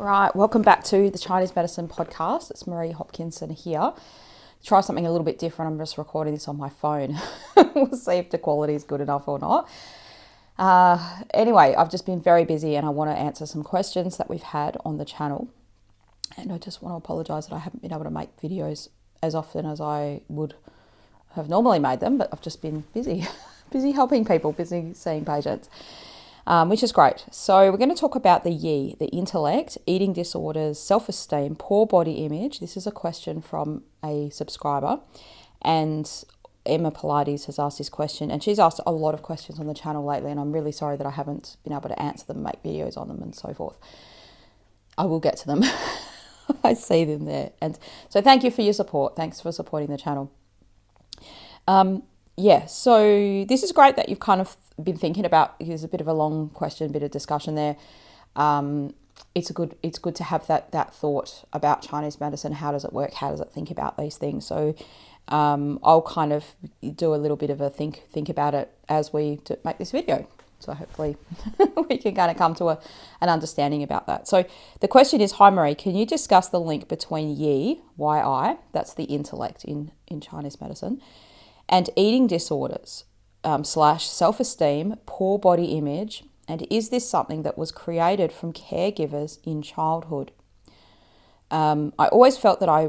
Right, welcome back to the Chinese Medicine Podcast. It's Marie Hopkinson here. Try something a little bit different. I'm just recording this on my phone. We'll see if the quality is good enough or not. Anyway, I've just been very busy and I want to answer some questions that we've had on the channel. And I just want to apologise that I haven't been able to make videos as often as I would have normally made them, but I've just been busy, busy helping people, busy seeing patients. Which is great. So we're going to talk about the yi, the intellect, eating disorders, self-esteem, poor body image. This is a question from a subscriber, and Emma Pilates has asked this question, and she's asked a lot of questions on the channel lately, and I'm really sorry that I haven't been able to answer them, make videos on them and so forth. I will get to them. I see them there. And so thank you for your support. Thanks for supporting the channel. Yeah, so this is great that you've kind of been thinking about. Here's a bit of a long question, bit of discussion there. It's good to have that thought about Chinese medicine. How does it work? How does it think about these things? So I'll kind of do a little bit of a think about it as we make this video. So hopefully we can kind of come to an understanding about that. So the question is, hi Marie, can you discuss the link between yi, yi, that's the intellect in Chinese medicine, and eating disorders / self-esteem, poor body image, and is this something that was created from caregivers in childhood? I always felt that I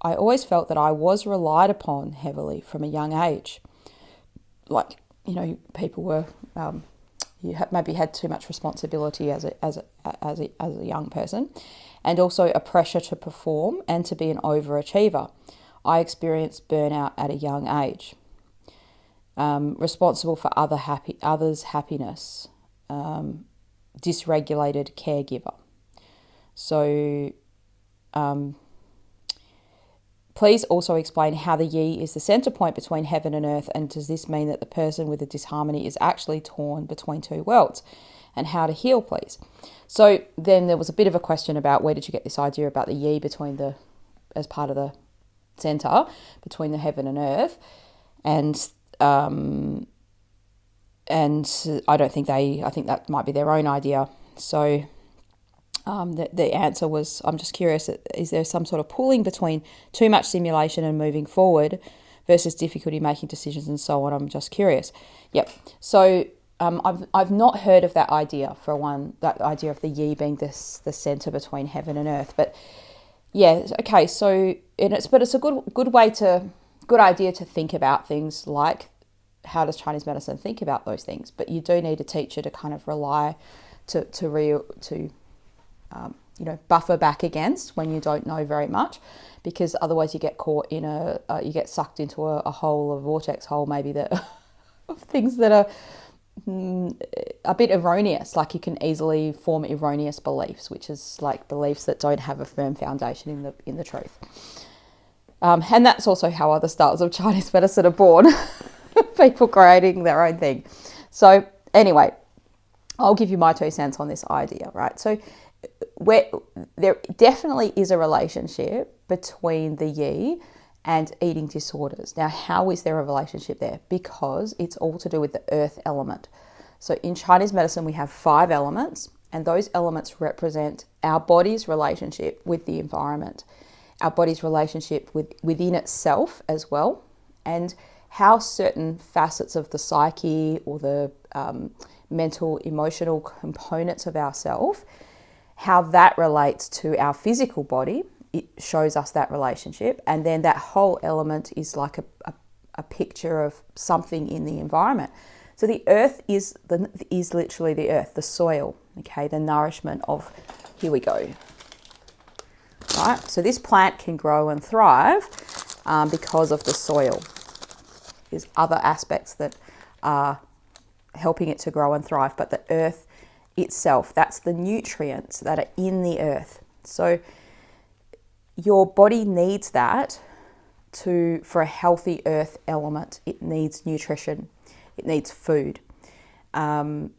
always felt that I was relied upon heavily from a young age. Like, you know, people were, maybe had too much responsibility as a young person, and also a pressure to perform and to be an overachiever. I experienced burnout at a young age. Responsible for others' happiness. Dysregulated caregiver. So, please also explain how the yi is the center point between heaven and earth, and does this mean that the person with a disharmony is actually torn between two worlds? And how to heal, please. So then there was a bit of a question about where did you get this idea about the yi as part of the center between the heaven and earth, and I think that might be their own idea. So the answer was, I'm just curious, is there some sort of pulling between too much stimulation and moving forward versus difficulty making decisions and so on? I'm just curious. Yep. So I've not heard of that idea, for one, that idea of the yi being the center between heaven and earth. But yeah, okay. So it's a good idea to think about things like, how does Chinese medicine think about those things? But you do need a teacher to kind of rely to buffer back against when you don't know very much, because otherwise you get caught in you get sucked into a vortex hole maybe that of things that are a bit erroneous. Like, you can easily form erroneous beliefs, which is like beliefs that don't have a firm foundation in the truth. And that's also how other styles of Chinese medicine are born. People creating their own thing. So anyway, I'll give you my 2 cents on this idea, right? So there definitely is a relationship between the yi and eating disorders. Now, how is there a relationship there? Because it's all to do with the earth element. So in Chinese medicine, we have 5 elements, and those elements represent our body's relationship with the environment, our body's relationship within itself as well, and how certain facets of the psyche or the mental, emotional components of ourself, how that relates to our physical body. It shows us that relationship, and then that whole element is like a picture of something in the environment. So the earth is literally the earth, the soil, okay, the nourishment of, here we go, right? So this plant can grow and thrive because of the soil. There's other aspects that are helping it to grow and thrive, but the earth itself, that's the nutrients that are in the earth. So your body needs that for a healthy earth element. It needs nutrition. It needs food. And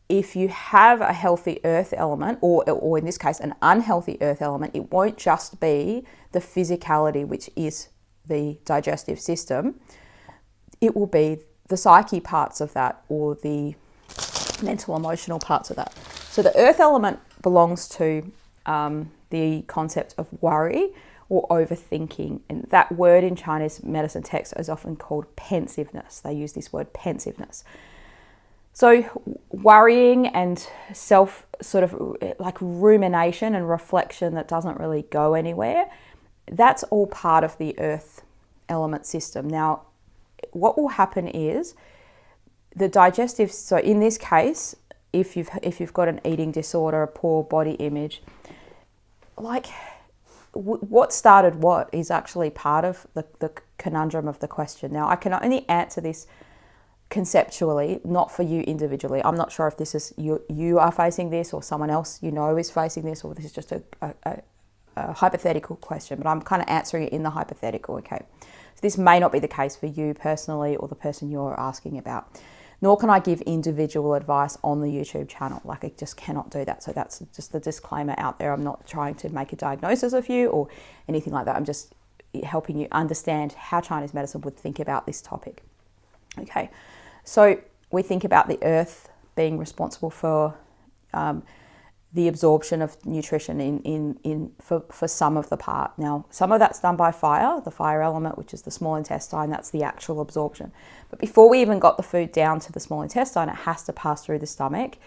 if you have a healthy earth element, or in this case, an unhealthy earth element, it won't just be the physicality, which is the digestive system. It will be the psyche parts of that, or the mental, emotional parts of that. So the earth element belongs to the concept of worry or overthinking. And that word in Chinese medicine text is often called pensiveness. They use this word pensiveness. So worrying and self sort of like rumination and reflection that doesn't really go anywhere, that's all part of the earth element system. Now, what will happen is the digestive, so in this case, if you've got an eating disorder, a poor body image, like what started what is actually part of the conundrum of the question. Now, I can only answer this conceptually, not for you individually. I'm not sure if this is you are facing this or someone else you know is facing this, or this is just a hypothetical question, but I'm kind of answering it in the hypothetical, okay? So this may not be the case for you personally or the person you're asking about. Nor can I give individual advice on the YouTube channel. Like, I just cannot do that. So that's just the disclaimer out there. I'm not trying to make a diagnosis of you or anything like that. I'm just helping you understand how Chinese medicine would think about this topic. Okay, so we think about the earth being responsible for the absorption of nutrition for some of the part. Now, some of that's done by fire, the fire element, which is the small intestine, that's the actual absorption. But before we even got the food down to the small intestine, it has to pass through the stomach,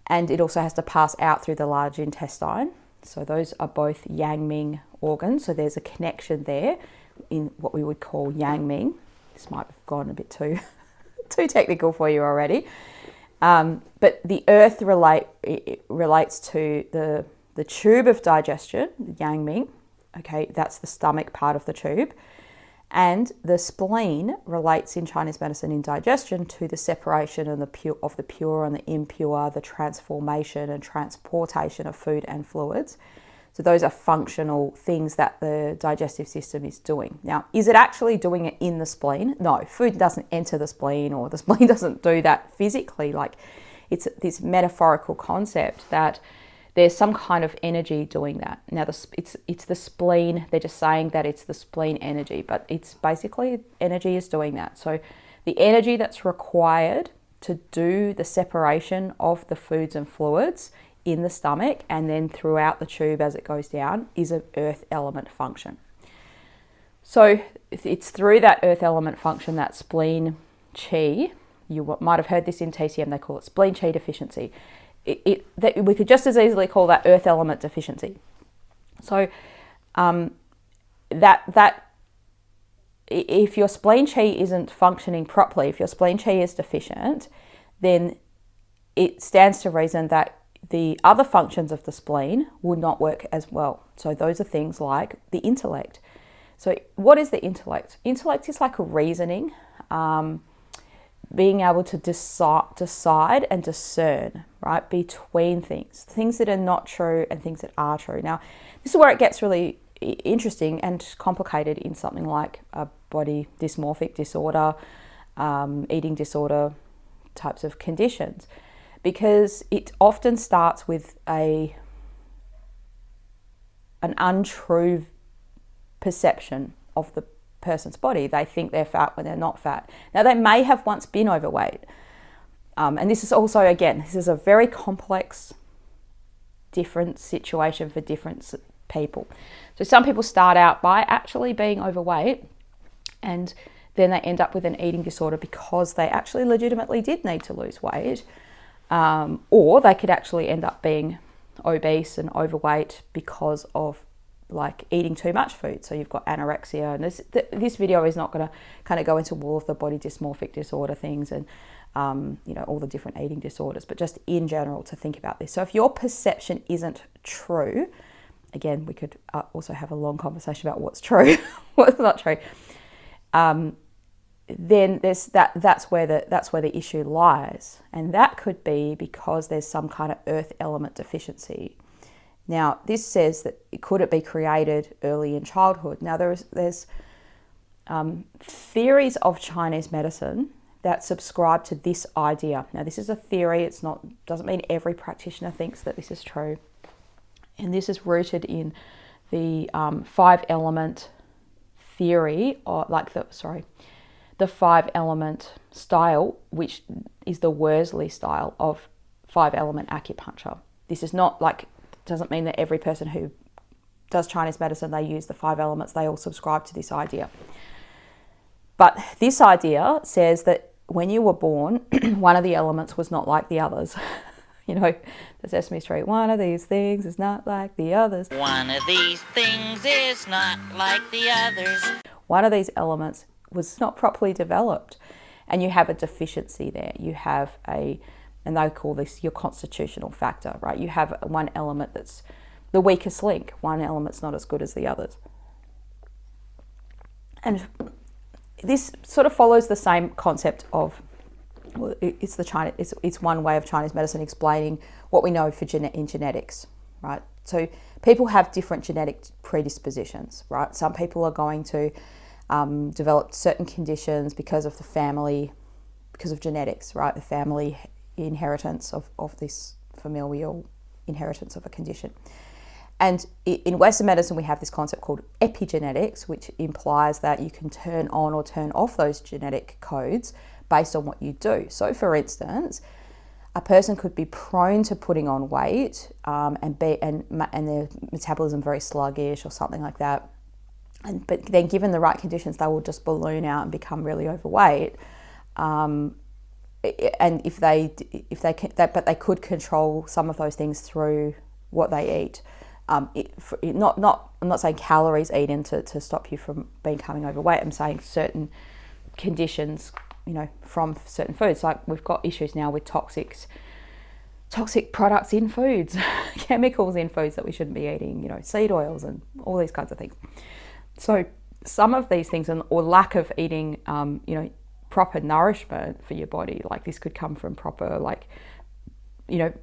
and it also has to pass out through the large intestine. So those are both yang ming organs. So there's a connection there in what we would call yang ming. This might have gone a bit too technical for you already. But the earth relates to the tube of digestion, the yang ming. Okay, that's the stomach part of the tube. And the spleen relates in Chinese medicine in digestion to the separation of the pure and the impure, the transformation and transportation of food and fluids. So those are functional things that the digestive system is doing. Now, is it actually doing it in the spleen? No, food doesn't enter the spleen, or the spleen doesn't do that physically. Like, it's this metaphorical concept that there's some kind of energy doing that. Now, it's the spleen. They're just saying that it's the spleen energy, but it's basically energy is doing that. So the energy that's required to do the separation of the foods and fluids in the stomach and then throughout the tube as it goes down is an earth element function. So it's through that earth element function, that spleen qi. You might have heard this in TCM, they call it spleen qi deficiency. That we could just as easily call that earth element deficiency. So that if your spleen qi isn't functioning properly, if your spleen qi is deficient, then it stands to reason that the other functions of the spleen would not work as well. So those are things like the intellect. So what is the intellect? Intellect is like a reasoning, being able to decide and discern, right, between things that are not true and things that are true. Now, this is where it gets really interesting and complicated in something like a body dysmorphic disorder, eating disorder types of conditions, because it often starts with an untrue perception of the person's body. They think they're fat when they're not fat. Now, they may have once been overweight. And this is also, again, this is a very complex, different situation for different people. So some people start out by actually being overweight, and then they end up with an eating disorder because they actually legitimately did need to lose weight. Or they could actually end up being obese and overweight because of like eating too much food. So you've got anorexia, and this video is not going to kind of go into all of the body dysmorphic disorder things and all the different eating disorders, but just in general to think about this. So if your perception isn't true, again, we could also have a long conversation about what's true, what's not true. Then there's that's where the issue lies, and that could be because there's some kind of earth element deficiency. Now, this says that could it be created early in childhood? Now, there's theories of Chinese medicine that subscribe to this idea. Now, this is a theory. Doesn't mean every practitioner thinks that this is true, and this is rooted in the 5-element theory, or the the 5-element style, which is the Worsley style of 5-element acupuncture. This is not like, doesn't mean that every person who does Chinese medicine, they use the 5 elements, they all subscribe to this idea. But this idea says that when you were born, one of the elements was not like the others. You know, the Sesame Street, one of these things is not like the others. One of these things is not like the others. One of these elements was not properly developed, and you have a deficiency there. You have and they call this your constitutional factor, right? You have one element that's the weakest link, one element's not as good as the others. And this sort of follows the same concept of, well, it's one way of Chinese medicine explaining what we know in genetics, right? So people have different genetic predispositions, right? Some people are going to develop certain conditions because of the family, because of genetics, right? The family inheritance of this familial inheritance of a condition. And in Western medicine, we have this concept called epigenetics, which implies that you can turn on or turn off those genetic codes based on what you do. So, for instance, a person could be prone to putting on weight and their metabolism very sluggish or something like that. But then, given the right conditions, they will just balloon out and become really overweight. And but they could control some of those things through what they eat. I'm not saying calories eaten to stop you from becoming overweight. I'm saying certain conditions, you know, from certain foods. Like we've got issues now with toxic products in foods, chemicals in foods that we shouldn't be eating, you know, seed oils and all these kinds of things. So some of these things, or lack of eating, you know, proper nourishment for your body, like this could come from proper, like, you know,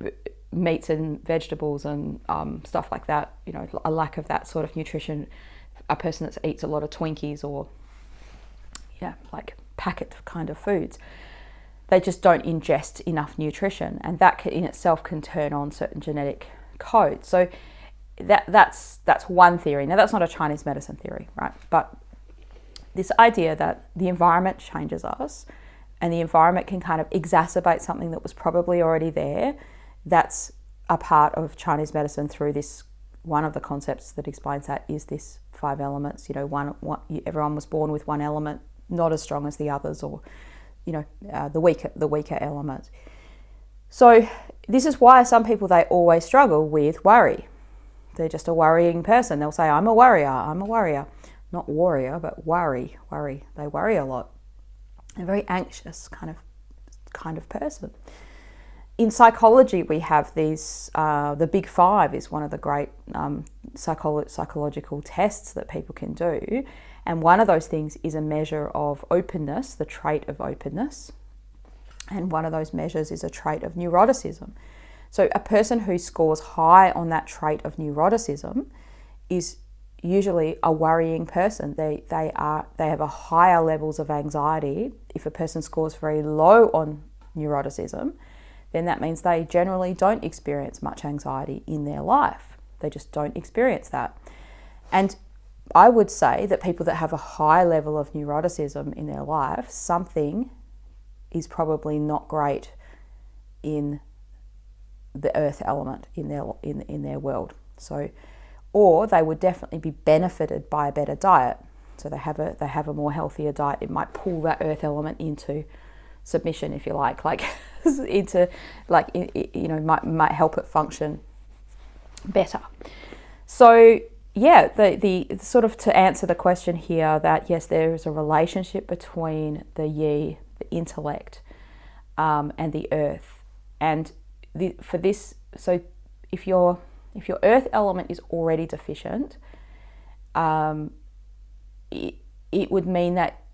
meats and vegetables and stuff like that, you know, a lack of that sort of nutrition. A person that eats a lot of Twinkies or, yeah, like packet kind of foods, they just don't ingest enough nutrition, and that in itself can turn on certain genetic codes. So that's one theory. Now that's not a Chinese medicine theory, right? But this idea that the environment changes us, and the environment can kind of exacerbate something that was probably already there. That's a part of Chinese medicine through this. One of the concepts that explains that is this 5 elements. You know, everyone was born with one element, not as strong as the others, or, you know, the weaker element. So this is why some people, they always struggle with worry. They're just a worrying person. They'll say, I'm a worrier. Not warrior, but worry. They worry a lot. They're a very anxious kind of person. In psychology, we have these, the Big Five is one of the great psychological tests that people can do. And one of those things is a measure of openness, the trait of openness. And one of those measures is a trait of neuroticism. So a person who scores high on that trait of neuroticism is usually a worrying person. They have a higher levels of anxiety. If a person scores very low on neuroticism, then that means they generally don't experience much anxiety in their life. They just don't experience that. And I would say that people that have a high level of neuroticism in their life, something is probably not great in the earth element in their world. So, or they would definitely be benefited by a better diet. So they have a more healthier diet. It might pull that earth element into submission, if you like into, like, you know, might help it function better. So yeah, the sort of, to answer the question here, that yes, there is a relationship between the yi, the intellect, and the earth. And for this, so if your earth element is already deficient, it would mean that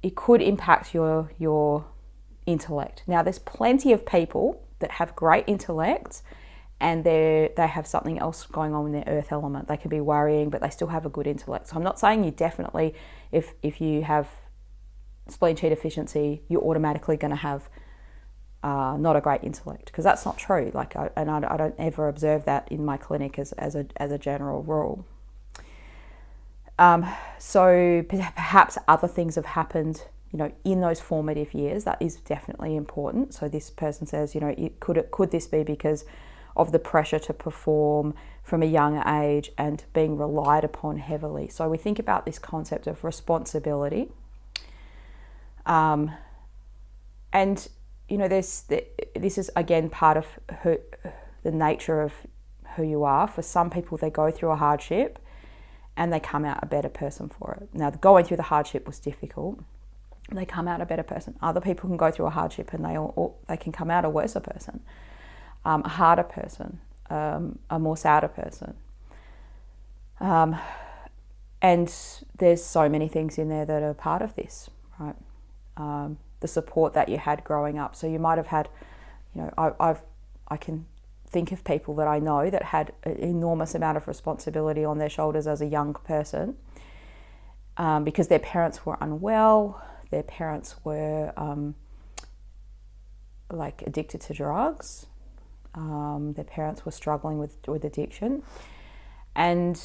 it could impact your intellect. Now, there's plenty of people that have great intellects and they have something else going on in their earth element. They could be worrying, but they still have a good intellect. So I'm not saying you definitely, if you have spleen qi deficiency, you're automatically going to have not a great intellect, because that's not true. Like, I don't ever observe that in my clinic as a general rule. So perhaps other things have happened in those formative years, that is definitely important. So this person says, could this be because of the pressure to perform from a young age and being relied upon heavily? So we think about this concept of responsibility. And, this is, again, part of the nature of who you are. For some people, they go through a hardship and they come out a better person for it. Now, going through the hardship was difficult. They come out a better person. Other people can go through a hardship and they can come out a worse person, a harder person, a more sadder person. And there's so many things in there that are part of this, right? The support that you had growing up. So you might have had, I can think of people that I know that had an enormous amount of responsibility on their shoulders as a young person, because their parents were unwell. Their parents were addicted to drugs. Their parents were struggling with addiction, and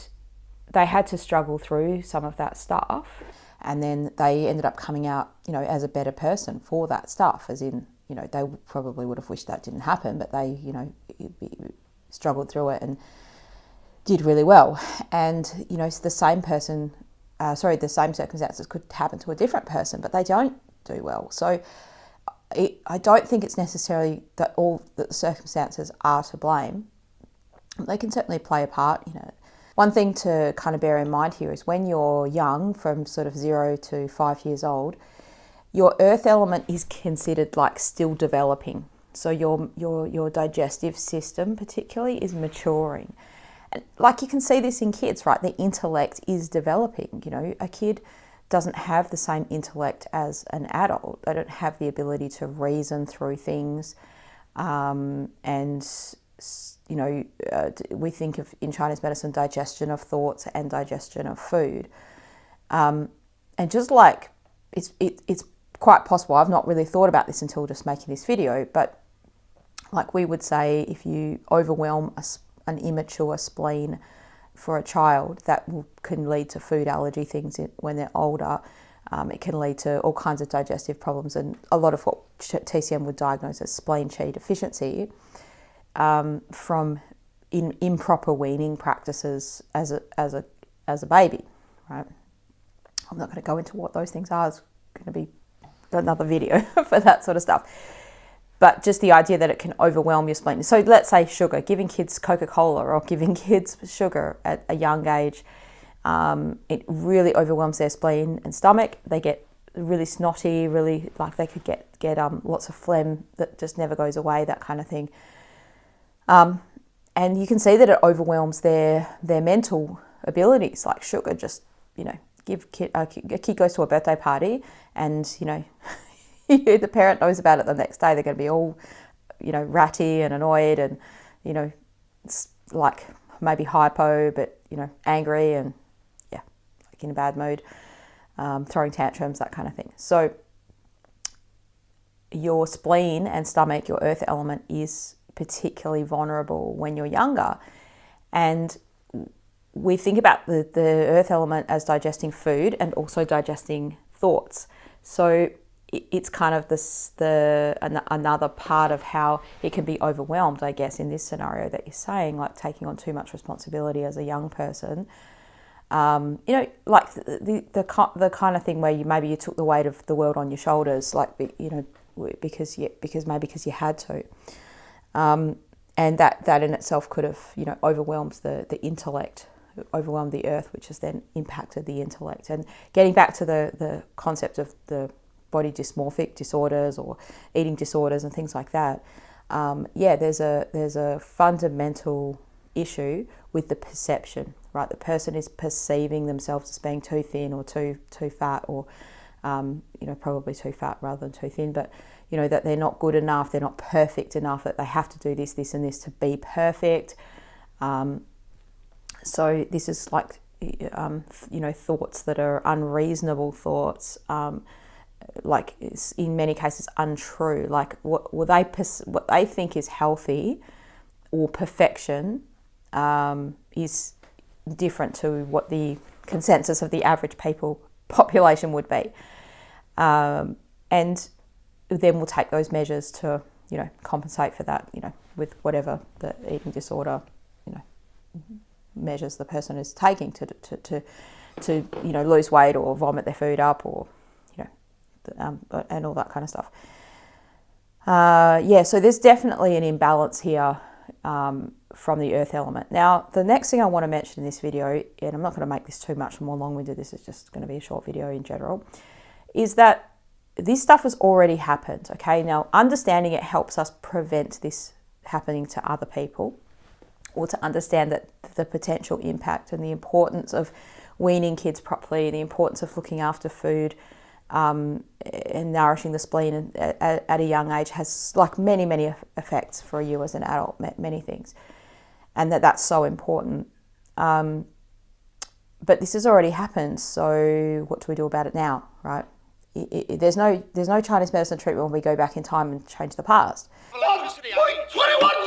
they had to struggle through some of that stuff. And then they ended up coming out, as a better person for that stuff. As in, they probably would have wished that didn't happen, but they, struggled through it and did really well. And the same person. The same circumstances could happen to a different person, but they don't do well. So I don't think it's necessarily that all the circumstances are to blame. They can certainly play a part in it. One thing to kind of bear in mind here is when you're young, from sort of 0 to 5 years old, your earth element is considered like still developing. So your digestive system particularly is maturing. Like you can see this in kids, right? The intellect is developing. A kid doesn't have the same intellect as an adult. They don't have the ability to reason through things. We think of, in Chinese medicine, digestion of thoughts and digestion of food. And just like, it's quite possible, I've not really thought about this until just making this video, but like we would say, if you overwhelm an immature spleen for a child, that can lead to food allergy things when they're older. It can lead to all kinds of digestive problems, and a lot of what TCM would diagnose as spleen qi deficiency from improper weaning practices as a baby, right? I'm not going to go into what those things are. It's going to be another video for that sort of stuff. But just the idea that it can overwhelm your spleen. So let's say sugar, giving kids Coca-Cola or giving kids sugar at a young age, it really overwhelms their spleen and stomach. They get really snotty, really like they could get lots of phlegm that just never goes away, that kind of thing. And you can see that it overwhelms their mental abilities. Like sugar, just a kid goes to a birthday party, and the parent knows about it the next day. They're going to be all, ratty and annoyed, and like maybe hypo, but angry and in a bad mood, throwing tantrums, that kind of thing. So your spleen and stomach, your earth element, is particularly vulnerable when you're younger. And we think about the earth element as digesting food and also digesting thoughts. So it's kind of another part of how it can be overwhelmed, I guess, in this scenario that you're saying, like taking on too much responsibility as a young person. Like the kind of thing where maybe you took the weight of the world on your shoulders, like because you had to, and that in itself could have overwhelmed the intellect, overwhelmed the earth, which has then impacted the intellect. And getting back to the concept of the body dysmorphic disorders or eating disorders and things like that, there's a fundamental issue with the perception, right? The person is perceiving themselves as being too thin or too fat, or probably too fat rather than too thin, but that they're not good enough, they're not perfect enough, that they have to do this, this and this to be perfect. So this is like thoughts that are unreasonable thoughts, like in many cases untrue. Like what they think is healthy or perfection is different to what the consensus of the average population would be. And then we'll take those measures to, compensate for that, with whatever the eating disorder, measures the person is taking to lose weight or vomit their food up, or, and all that kind of stuff. So there's definitely an imbalance here from the earth element. Now, the next thing I want to mention in this video, and I'm not going to make this too much more long-winded, this is just going to be a short video in general, is that this stuff has already happened, okay? Now, understanding it helps us prevent this happening to other people, or to understand that the potential impact and the importance of weaning kids properly, the importance of looking after food, and nourishing the spleen at a young age has like many, many effects for you as an adult, many things, and that's so important. But this has already happened, so what do we do about it now, right? There's no Chinese medicine treatment when we go back in time and change the past. 1.21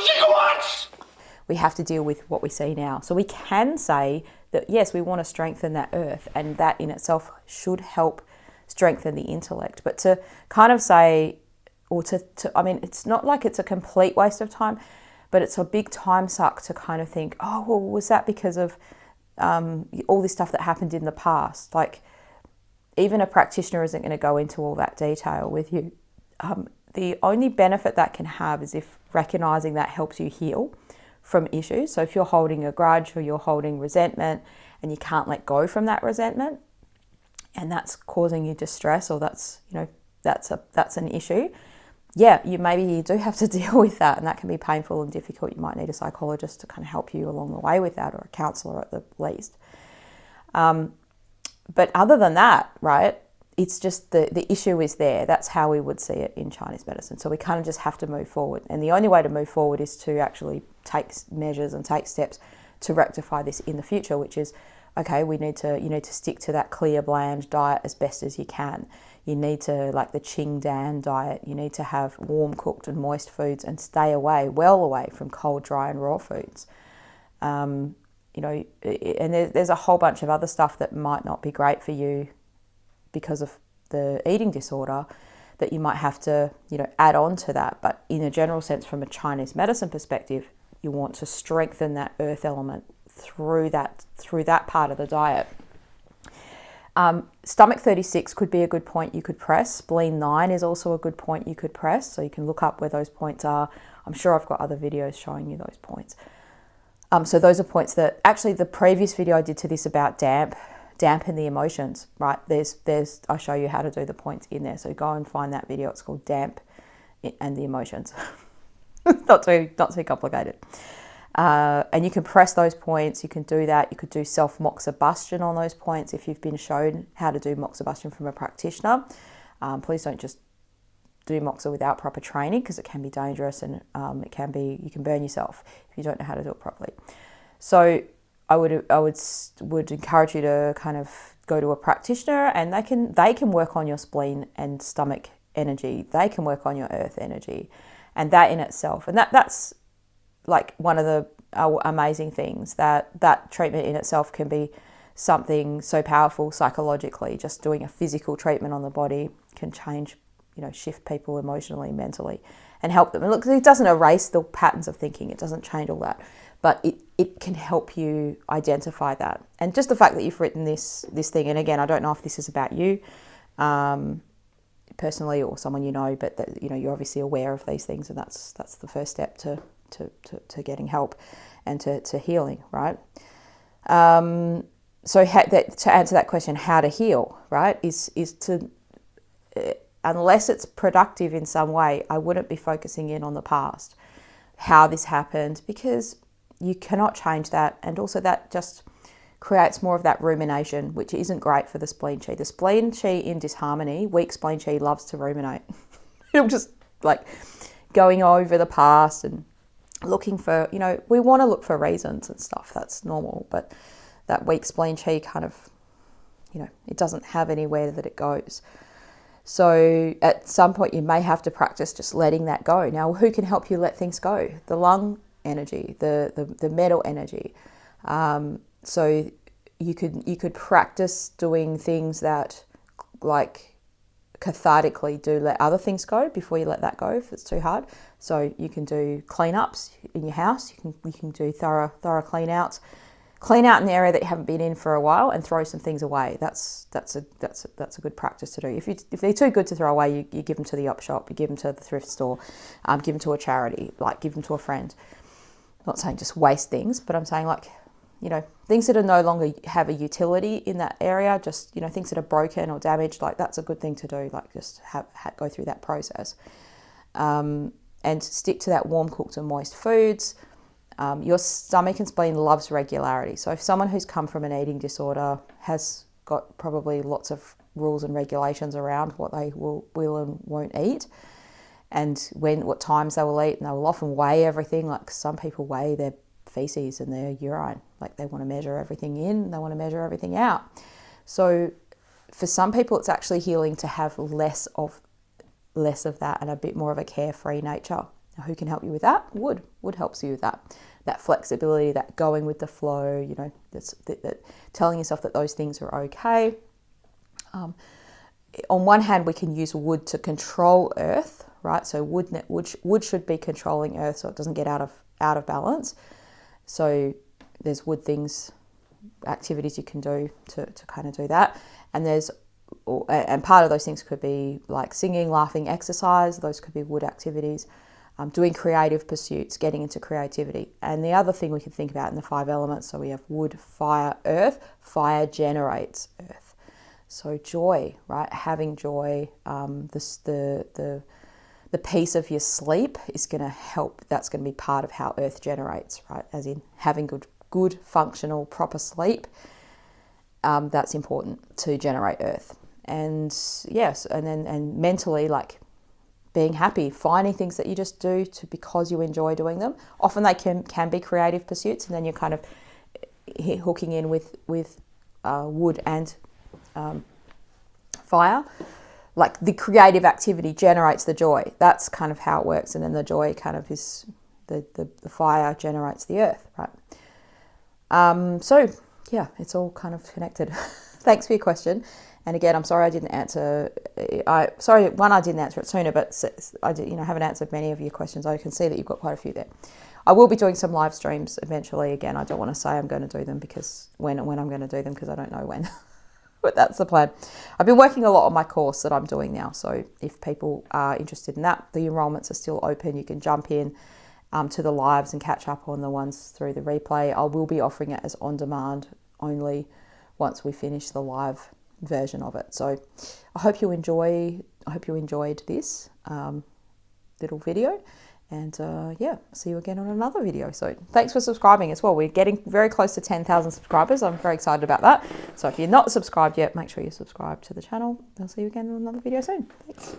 gigawatts! We have to deal with what we see now. So we can say that, yes, we want to strengthen that earth, and that in itself should help strengthen the intellect. But to kind of say, or I mean, it's not like it's a complete waste of time, but it's a big time suck to kind of think, oh, well, was that because of all this stuff that happened in the past? Like, even a practitioner isn't going to go into all that detail with you. The only benefit that can have is if recognizing that helps you heal from issues. So if you're holding a grudge or you're holding resentment and you can't let go from that resentment, and that's causing you distress, or that's an issue, maybe you do have to deal with that, and that can be painful and difficult. You might need a psychologist to kind of help you along the way with that, or a counselor at the least. But other than that, right, it's just the issue is there. That's how we would see it in Chinese medicine. So we kind of just have to move forward. And the only way to move forward is to actually take measures and take steps to rectify this in the future, which is, okay, you need to stick to that clear, bland diet as best as you can. You need to, like the Qing Dan diet, you need to have warm, cooked and moist foods and stay well away from cold, dry and raw foods. And there's a whole bunch of other stuff that might not be great for you because of the eating disorder that you might have to, add on to that. But in a general sense, from a Chinese medicine perspective, you want to strengthen that earth element through that part of the diet. Stomach 36 could be a good point you could press. Spleen 9 is also a good point you could press. So you can look up where those points are. I'm sure I've got other videos showing you those points. So those are points that actually the previous video I did to this about dampen the emotions, right? I show you how to do the points in there. So go and find that video. It's called Damp and the Emotions. not too complicated. And you can press those points. You can do that. You could do self-moxibustion on those points if you've been shown how to do moxibustion from a practitioner. Please don't just do moxa without proper training, because it can be dangerous, and you can burn yourself if you don't know how to do it properly. So I would encourage you to kind of go to a practitioner, and they can work on your spleen and stomach energy. They can work on your earth energy, and that in itself, and that's like one of the amazing things, that treatment in itself can be something so powerful psychologically. Just doing a physical treatment on the body can change, shift people emotionally, mentally, and help them. And look, it doesn't erase the patterns of thinking. It doesn't change all that, but it can help you identify that. And just the fact that you've written this thing, and again, I don't know if this is about you personally or someone but that, you're obviously aware of these things, and that's the first step to getting help and to healing, right? So to answer that question, how to heal, right, is to, unless it's productive in some way, I wouldn't be focusing in on the past, how this happened, because you cannot change that. And also that just creates more of that rumination, which isn't great for the spleen chi. The spleen chi in disharmony, weak spleen chi, loves to ruminate. It'll just like going over the past and looking for, we want to look for reasons and stuff. That's normal. But that weak spleen chi kind of, it doesn't have anywhere that it goes. So at some point you may have to practice just letting that go. Now, who can help you let things go? The lung energy, the metal energy. So you could practice doing things that, like cathartically do let other things go before you let that go if it's too hard. So you can do cleanups in your house. You can do thorough clean outs. Clean out an area that you haven't been in for a while and throw some things away. That's a good practice to do. If they're too good to throw away, you give them to the op shop, you give them to the thrift store, give them to a charity, like give them to a friend. I'm not saying just waste things, but I'm saying like, you know, things that are no longer have a utility in that area, just, you know, things that are broken or damaged, like that's a good thing to do, like just go through that process. And stick to that warm cooked and moist foods. Your stomach and spleen loves regularity. So if someone who's come from an eating disorder has got probably lots of rules and regulations around what they will and won't eat, and what times they will eat, and they will often weigh everything. Like some people weigh their feces and their urine, like they want to measure everything in, they want to measure everything out. So for some people, it's actually healing to have less of that and a bit more of a carefree nature. Now, who can help you with that? Wood helps you with that flexibility, that going with the flow, you know, that telling yourself that those things are okay. On one hand, we can use wood to control earth, right? So wood should be controlling earth so it doesn't get out of balance. So there's wood things, activities you can do to kind of do that. And part of those things could be like singing, laughing, exercise. Those could be wood activities. Doing creative pursuits, getting into creativity. And the other thing we can think about in the 5 elements, so we have wood, fire, earth. Fire generates earth. So joy, right? Having joy, the piece of your sleep is going to help. That's going to be part of how earth generates, right? As in having good functional, proper sleep. That's important to generate earth. And yes, and mentally, like being happy, finding things that you just do because you enjoy doing them. Often they can be creative pursuits, and then you're kind of hooking in with wood and fire. Like the creative activity generates the joy. That's kind of how it works, and then the joy kind of is the fire generates the earth, right? So yeah, it's all kind of connected. Thanks for your question. And again, I'm sorry I didn't answer. I didn't answer it sooner, but I haven't answered many of your questions. I can see that you've got quite a few there. I will be doing some live streams eventually. Again, I don't want to say I'm going to do them because when I'm going to do them, because I don't know when. But that's the plan. I've been working a lot on my course that I'm doing now. So if people are interested in that, the enrollments are still open. You can jump in to the lives and catch up on the ones through the replay. I will be offering it as on demand only once we finish the live version of it. So I hope you enjoyed this little video, and see you again on another video. So thanks for subscribing as well. We're getting very close to 10,000 subscribers. I'm very excited about that. So if you're not subscribed yet, make sure you subscribe to the channel. I'll see you again in another video soon. Thanks.